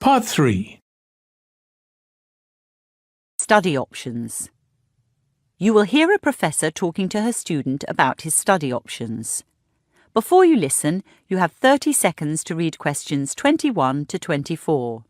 Part 3. Study options. You will hear a professor talking to her student about his study options. Before you listen, you have 30 seconds to read questions 21 to 24.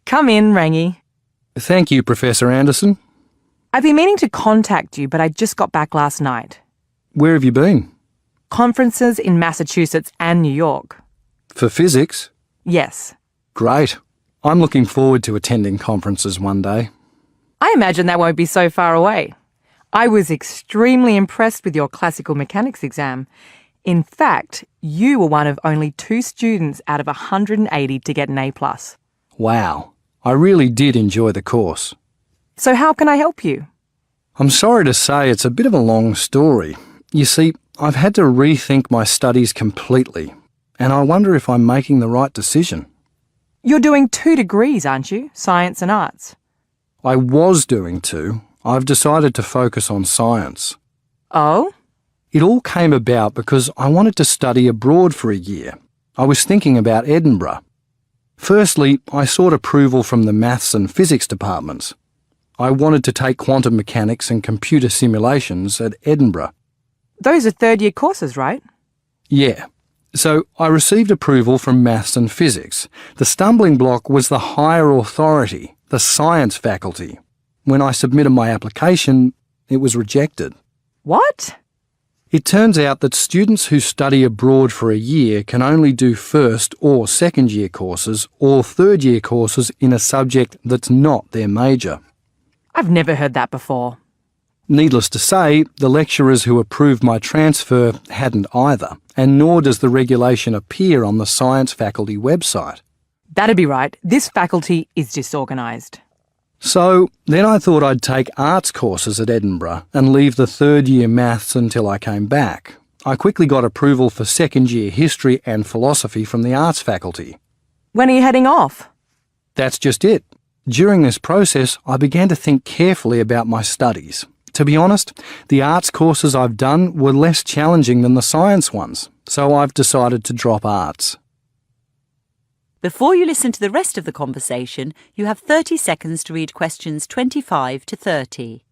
Come in, Rangi. Thank you, Professor Anderson. I've been meaning to contact you, but I just got back last night. Where have you been? Conferences in Massachusetts and New York. For physics? Yes. Great. I'm looking forward to attending conferences one day. I imagine that won't be so far away. I was extremely impressed with your classical mechanics exam. In fact, you were one of only 2 students out of 180 to get an A+. Wow. I really did enjoy the course. So how can I help you? I'm sorry to say it's a bit of a long story. You see, I've had to rethink my studies completely, and I wonder if I'm making the right decision. You're doing 2 degrees, aren't you? Science and arts. I was doing 2. I've decided to focus on science. Oh? It all came about because I wanted to study abroad for a year. I was thinking about Edinburgh. Firstly, I sought approval from the maths and physics departments. I wanted to take quantum mechanics and computer simulations at Edinburgh. Those are third-year courses, right? Yeah. So I received approval from maths and physics. The stumbling block was the higher authority, the science faculty. When I submitted my application, it was rejected. What? It turns out that students who study abroad for a year can only do first or second year courses or third year courses in a subject that's not their major. I've never heard that before. Needless to say, the lecturers who approved my transfer hadn't either, and nor does the regulation appear on the science faculty website. That'd be right. This faculty is disorganised. So then I thought I'd take arts courses at Edinburgh and leave the third year maths until I came back. I quickly got approval for second year history and philosophy from the arts faculty. When are you heading off? That's just it. During this process, I began to think carefully about my studies. To be honest, the arts courses I've done were less challenging than the science ones, so I've decided to drop arts. Before you listen to the rest of the conversation, you have 30 seconds to read questions 25 to 30.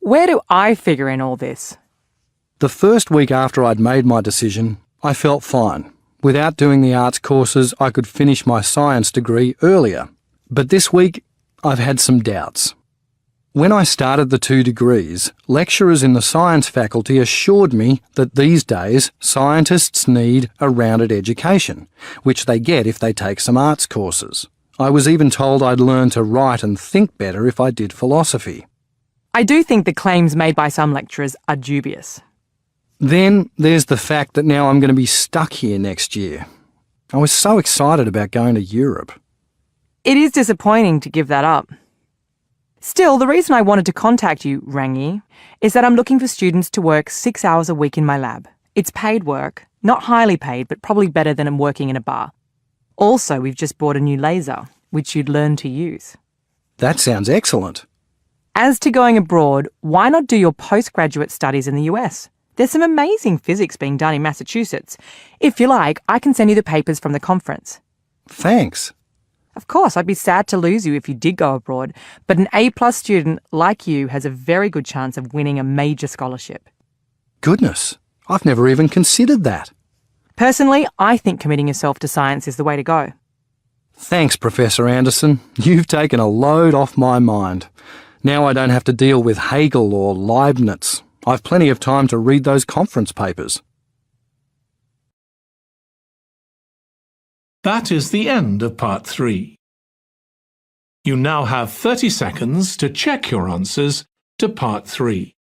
Where do I figure in all this? The first week after I'd made my decision, I felt fine. Without doing the arts courses, I could finish my science degree earlier. But this week, I've had some doubts. When I started the 2 degrees, lecturers in the science faculty assured me that these days scientists need a rounded education, which they get if they take some arts courses. I was even told I'd learn to write and think better if I did philosophy. I do think the claims made by some lecturers are dubious. Then there's the fact that now I'm going to be stuck here next year. I was so excited about going to Europe. It is disappointing to give that up. Still, the reason I wanted to contact you, Rangi, is that I'm looking for students to work 6 hours a week in my lab. It's paid work, not highly paid, but probably better than I'm working in a bar. Also, we've just bought a new laser, which you'd learn to use. That sounds excellent. As to going abroad, why not do your postgraduate studies in the US? There's some amazing physics being done in Massachusetts. If you like, I can send you the papers from the conference. Thanks. Of course, I'd be sad to lose you if you did go abroad, but an A+ student like you has a very good chance of winning a major scholarship. Goodness, I've never even considered that. Personally, I think committing yourself to science is the way to go. Thanks, Professor Anderson. You've taken a load off my mind. Now I don't have to deal with Hegel or Leibniz. I've plenty of time to read those conference papers. That is the end of part 3. You now have 30 seconds to check your answers to part 3.